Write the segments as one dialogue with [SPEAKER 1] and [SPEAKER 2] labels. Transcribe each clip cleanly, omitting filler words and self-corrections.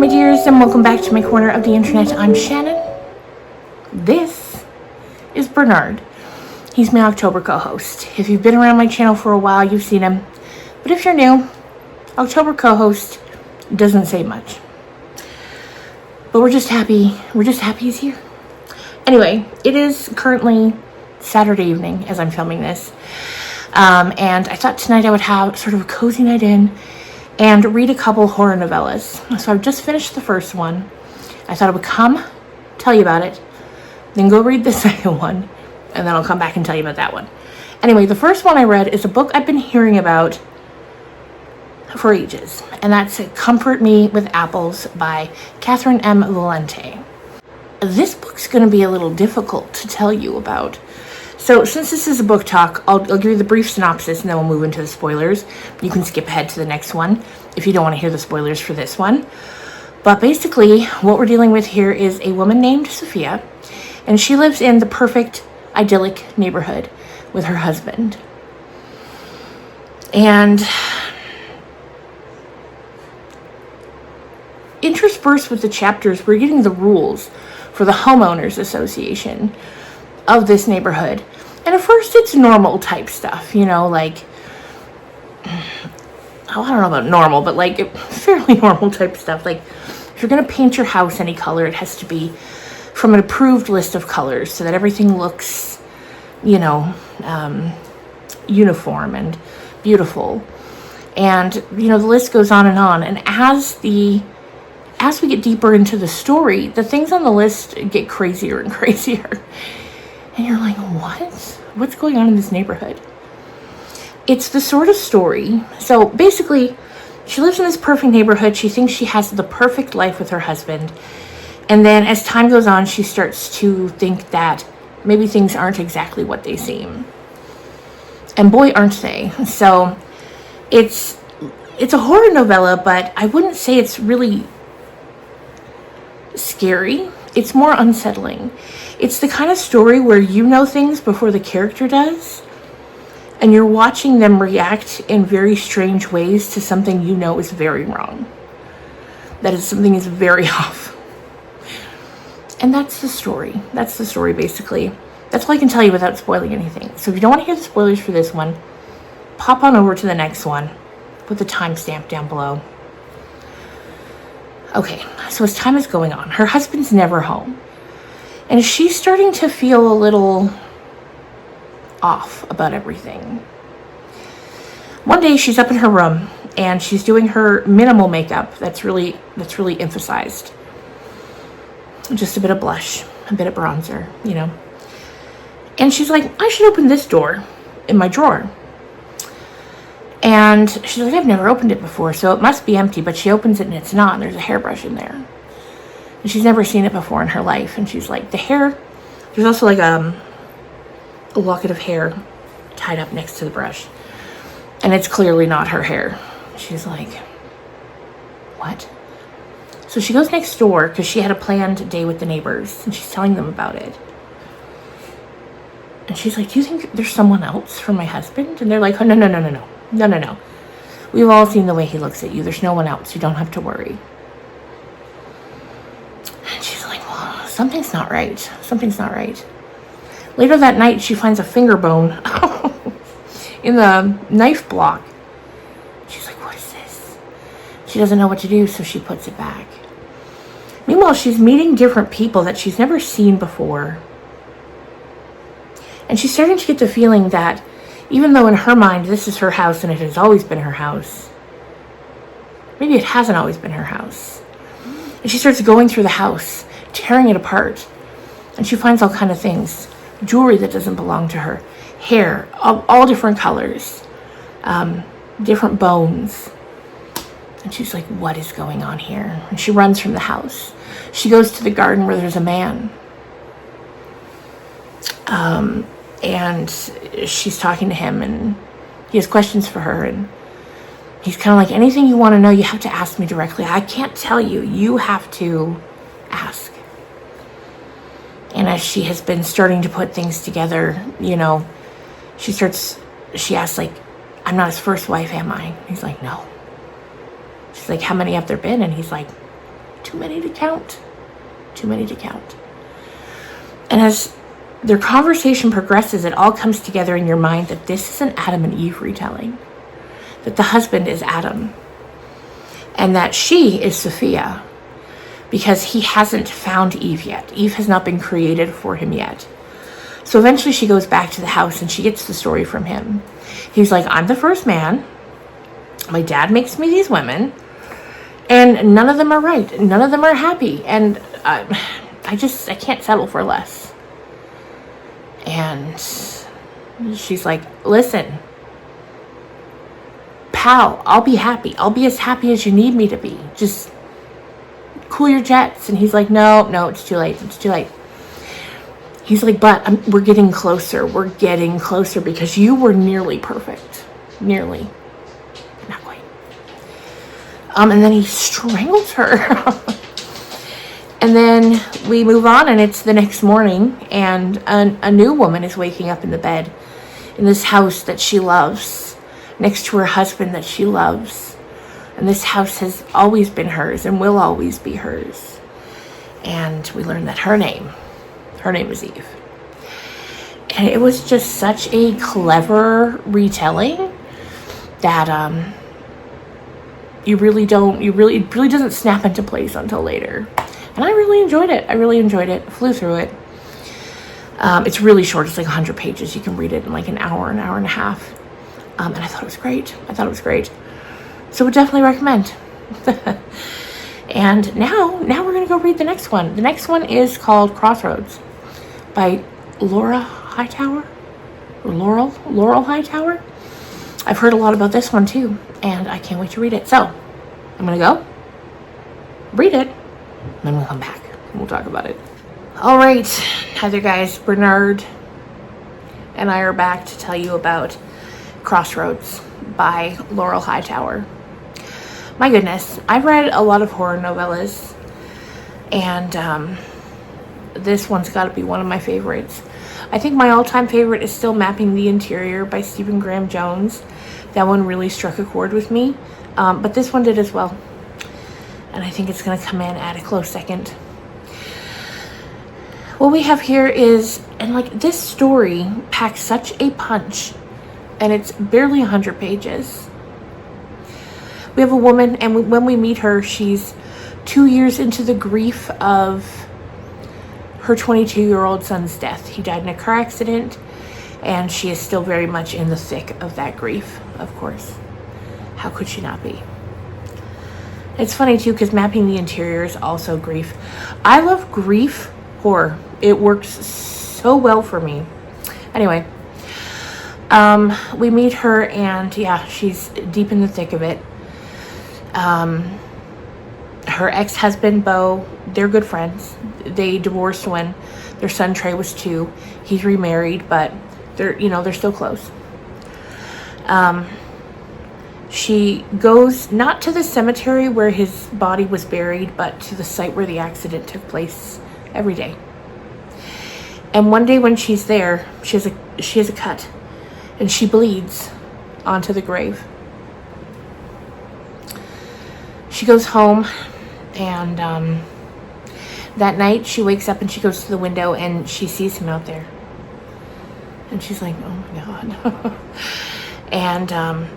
[SPEAKER 1] my dears, and welcome back to my corner of the internet. I'm Shannon. This is Bernard. He's my October co-host. If you've been around my channel for a while, you've seen him. But if you're new, October co-host doesn't say much. But we're just happy he's here. Anyway, it is currently Saturday evening as I'm filming this. And I thought tonight I would have sort of a cozy night in and read a couple horror novellas. So I've just finished the first one. I thought I would come, tell you about it, then go read the second one, and then I'll come back and tell you about that one. Anyway, the first one I read is a book I've been hearing about for ages, and that's Comfort Me with Apples by Catherine M. Valente. This book's going to be a little difficult to tell you about. So since this is a book talk, I'll give you the brief synopsis and then we'll move into the spoilers. You can skip ahead to the next one if you don't want to hear the spoilers for this one. But basically, what we're dealing with here is a woman named Sophia, and she lives in the perfect, idyllic neighborhood with her husband. And interspersed with the chapters, we're getting the rules for the homeowners association of this neighborhood. And at first it's normal type stuff, you know, like, I don't know about normal, but like fairly normal type stuff. Like, if you're going to paint your house any color, it has to be from an approved list of colors so that everything looks, you know, uniform and beautiful. And, you know, the list goes on. And as we get deeper into the story, the things on the list get crazier and crazier. And you're like, what? What's going on in this neighborhood? It's the sort of story. So basically, she lives in this perfect neighborhood. She thinks she has the perfect life with her husband. And then as time goes on, she starts to think that maybe things aren't exactly what they seem. And boy, aren't they. So it's a horror novella, but I wouldn't say it's really scary. It's more unsettling. It's the kind of story where you know things before the character does, and you're watching them react in very strange ways to something you know is very wrong. That is, something is very off. And that's the story. That's the story, basically. That's all I can tell you without spoiling anything. So if you don't want to hear the spoilers for this one, pop on over to the next one. Put the timestamp down below. Okay, so as time is going on, her husband's never home. And she's starting to feel a little off about everything. One day she's up in her room and she's doing her minimal makeup that's really emphasized. Just a bit of blush, a bit of bronzer, you know. And she's like, I should open this door in my drawer. And she's like, I've never opened it before, so it must be empty. But she opens it and it's not, and there's a hairbrush in there. And she's never seen it before in her life. And she's like, the hair, there's also like a locket of hair tied up next to the brush. And it's clearly not her hair. She's like, what? So she goes next door because she had a planned day with the neighbors. And she's telling them about it. And she's like, do you think there's someone else for my husband? And they're like, oh, no. We've all seen the way he looks at you. There's no one else. You don't have to worry. And she's like, well, something's not right. Something's not right. Later that night, she finds a finger bone in the knife block. She's like, what is this? She doesn't know what to do, so she puts it back. Meanwhile, she's meeting different people that she's never seen before. And she's starting to get the feeling that even though in her mind this is her house and it has always been her house, maybe it hasn't always been her house. And she starts going through the house, tearing it apart. And she finds all kinds of things. Jewelry that doesn't belong to her. Hair of all different colors. Different bones. And she's like, what is going on here? And she runs from the house. She goes to the garden where there's a man. And she's talking to him, and he has questions for her, and he's kind of like, anything you want to know, you have to ask me directly. I can't tell you. You have to ask. And as she has been starting to put things together, you know, she asks, like, I'm not his first wife, am I? He's like, no. She's like, how many have there been? And he's like, Too many to count. Too many to count. And as their conversation progresses, it all comes together in your mind that this is an Adam and Eve retelling. That the husband is Adam. And that she is Sophia. Because he hasn't found Eve yet. Eve has not been created for him yet. So eventually she goes back to the house and she gets the story from him. He's like, I'm the first man. My dad makes me these women. And none of them are right. None of them are happy. And I can't settle for less. And she's like, listen, pal, I'll be happy. I'll be as happy as you need me to be. Just cool your jets. And he's like, no, it's too late. It's too late. He's like, but we're getting closer. We're getting closer because you were nearly perfect. Nearly. Not quite. And then he strangles her. And then we move on, and it's the next morning, and a new woman is waking up in the bed in this house that she loves, next to her husband that she loves. And this house has always been hers and will always be hers. And we learn that her name is Eve. And it was just such a clever retelling that it really doesn't snap into place until later. And I really enjoyed it. Flew through it. It's really short. It's like 100 pages. You can read it in like an hour and a half. And I thought it was great. So would definitely recommend. And now we're going to go read the next one. The next one is called Crossroads by Laura Hightower. Or Laurel Hightower. I've heard a lot about this one too. And I can't wait to read it. So I'm going to go read it. And then we'll come back and we'll talk about it. All right. Hi there, guys. Bernard and I are back to tell you about Crossroads by Laurel Hightower. My goodness, I've read a lot of horror novellas, and this one's got to be one of my favorites. I think my all-time favorite is still Mapping the Interior by Stephen Graham Jones. That one really struck a chord with me, but this one did as well. And I think it's going to come in at a close second. What we have here is, and like this story packs such a punch, and it's barely 100 pages. We have a woman, and when we meet her, she's 2 years into the grief of her 22-year-old son's death. He died in a car accident, and she is still very much in the thick of that grief, of course. How could she not be? It's funny too, because Mapping the Interior is also grief. I love grief horror. It works so well for me. Anyway, we meet her, and yeah, she's deep in the thick of it. Her ex-husband, Bo, they're good friends. They divorced when their son Trey was 2. He's remarried, but they're still close. She goes not to the cemetery where his body was buried, but to the site where the accident took place every day. And one day when she's there, she has a cut, and she bleeds onto the grave. She goes home, and that night she wakes up and she goes to the window and she sees him out there. And she's like, oh my God. And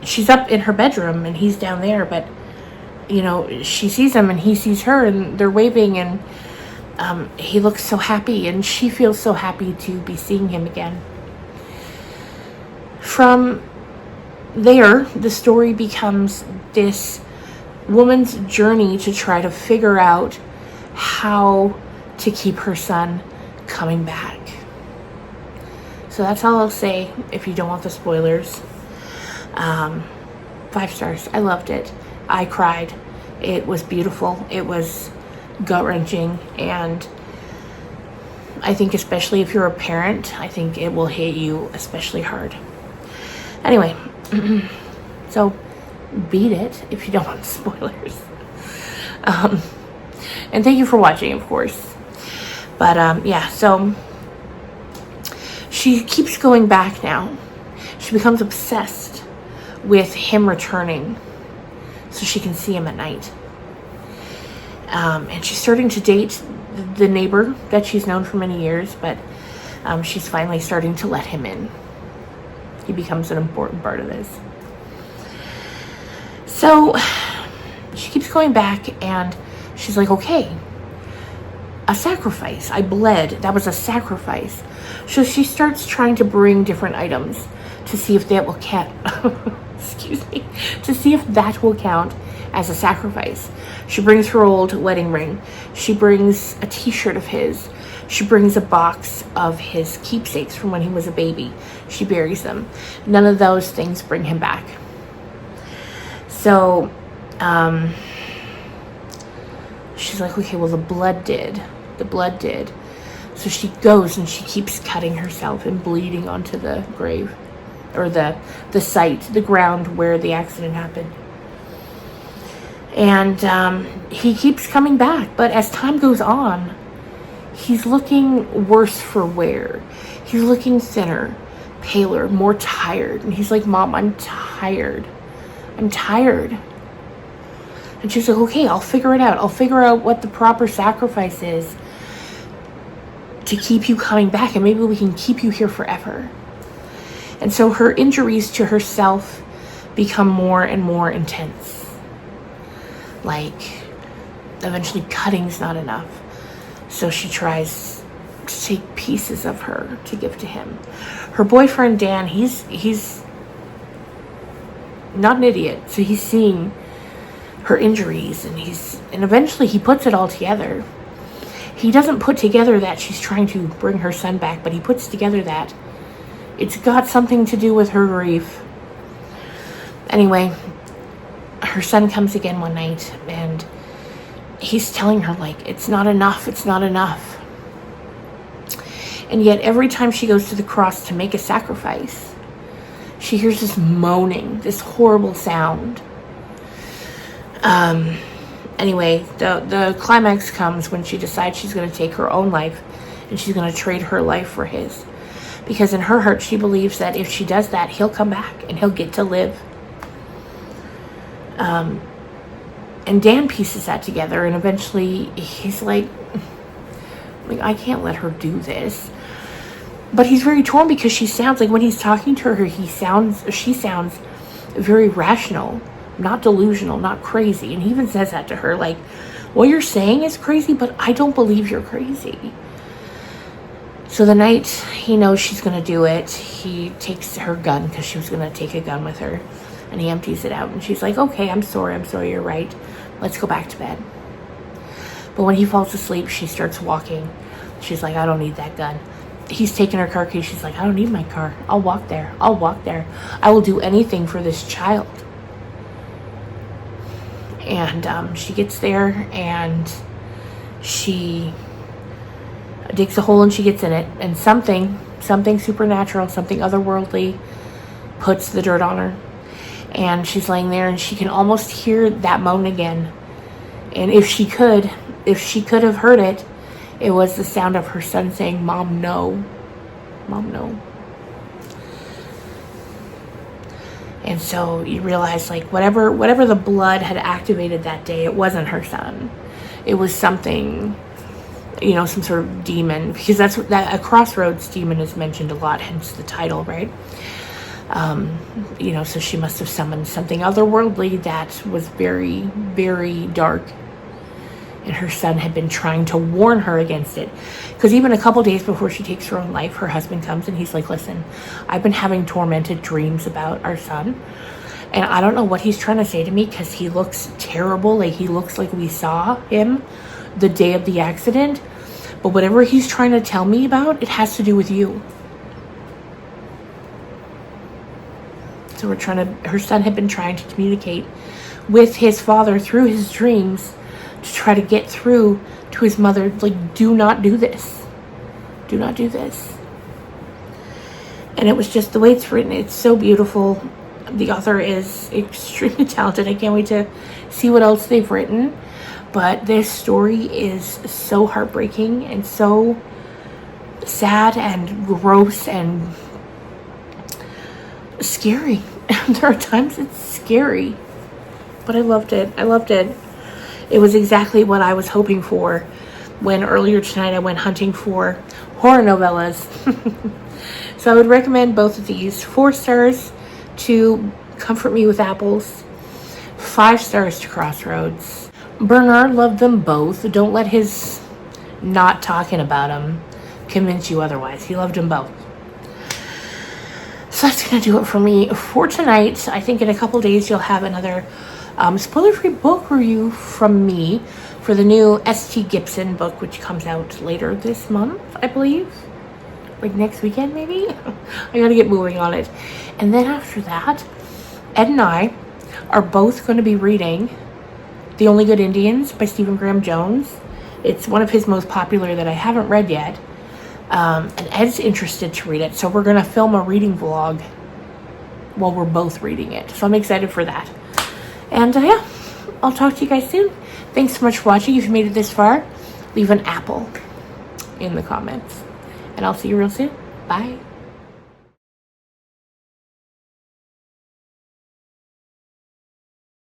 [SPEAKER 1] she's up in her bedroom and he's down there, but she sees him and he sees her, and they're waving, and he looks so happy, and she feels so happy to be seeing him again. From there, the story becomes this woman's journey to try to figure out how to keep her son coming back. So that's all I'll say if you don't want the spoilers. 5 stars. I loved it. I cried. It was beautiful. It was gut-wrenching, and I think especially if you're a parent, I think it will hit you especially hard. Anyway, so beat it if you don't want spoilers. And thank you for watching, of course. But yeah, so she keeps going back now. She becomes obsessed with him returning so she can see him at night. And she's starting to date the neighbor that she's known for many years, but she's finally starting to let him in. He becomes an important part of this. So she keeps going back, and she's like, okay, a sacrifice. I bled. That was a sacrifice. So she starts trying to bring different items to see if that will count. Excuse me. To see if that will count as a sacrifice. She brings her old wedding ring. She brings a t-shirt of his. She brings a box of his keepsakes from when he was a baby. She buries them. None of those things bring him back. So, she's like, okay, well, the blood did. The blood did. So she goes and she keeps cutting herself and bleeding onto the grave, or the site, the ground where the accident happened. And he keeps coming back, but as time goes on, he's looking worse for wear. He's looking thinner, paler, more tired. And he's like, Mom, I'm tired. I'm tired. And she's like, okay, I'll figure it out. I'll figure out what the proper sacrifice is to keep you coming back, and maybe we can keep you here forever. And so her injuries to herself become more and more intense. Like, eventually cutting's not enough. So she tries to take pieces of her to give to him. Her boyfriend, Dan, he's not an idiot. So he's seeing her injuries, and eventually he puts it all together. He doesn't put together that she's trying to bring her son back, but he puts together that it's got something to do with her grief. Anyway, her son comes again one night, and he's telling her, like, it's not enough, it's not enough. And yet every time she goes to the cross to make a sacrifice, she hears this moaning, this horrible sound. Anyway, the climax comes when she decides she's going to take her own life, and she's going to trade her life for his. Because in her heart, she believes that if she does that, he'll come back and he'll get to live. And Dan pieces that together, and eventually he's like, I can't let her do this. But he's very torn, because she sounds like, when he's talking to her, she sounds very rational, not delusional, not crazy. And he even says that to her, like, what you're saying is crazy, but I don't believe you're crazy. So the night he knows she's going to do it, he takes her gun, because she was going to take a gun with her, and he empties it out. And she's like, okay, I'm sorry, you're right. Let's go back to bed. But when he falls asleep, she starts walking. She's like, I don't need that gun. He's taking her car keys. She's like, I don't need my car. I'll walk there. I will do anything for this child. And she gets there, and she digs a hole, and she gets in it. And something supernatural, something otherworldly puts the dirt on her. And she's laying there, and she can almost hear that moan again. And if she could have heard it, it was the sound of her son saying, Mom, no. Mom, no. And so you realize, like, whatever the blood had activated that day, it wasn't her son. It was something, some sort of demon, because that a crossroads demon is mentioned a lot, hence the title, right? So she must have summoned something otherworldly that was very, very dark. And her son had been trying to warn her against it. Because even a couple days before she takes her own life, her husband comes and he's like, listen, I've been having tormented dreams about our son. And I don't know what he's trying to say to me, because he looks terrible. Like, he looks like we saw him the day of the accident. But whatever he's trying to tell me about, it has to do with you. So her son had been trying to communicate with his father through his dreams to try to get through to his mother, like, do not do this. Do not do this. And it was just the way it's written. It's so beautiful. The author is extremely talented. I can't wait to see what else they've written. But this story is so heartbreaking and so sad and gross and scary. There are times it's scary, but I loved it. It was exactly what I was hoping for when earlier tonight I went hunting for horror novellas. So I would recommend both of these. 4 stars to Comfort Me with Apples. 5 stars to Crossroads. Bernard loved them both. Don't let his not talking about them convince you otherwise. He loved them both. So that's going to do it for me for tonight. I think in a couple days you'll have another spoiler-free book review from me for the new S.T. Gibson book, which comes out later this month, I believe. Like next weekend, maybe? I got to get moving on it. And then after that, Ed and I are both going to be reading The Only Good Indians by Stephen Graham Jones. It's one of his most popular that I haven't read yet. And Ed's interested to read it, so we're going to film a reading vlog while we're both reading it. So I'm excited for that. And yeah, I'll talk to you guys soon. Thanks so much for watching. If you made it this far, leave an apple in the comments. And I'll see you real soon. Bye.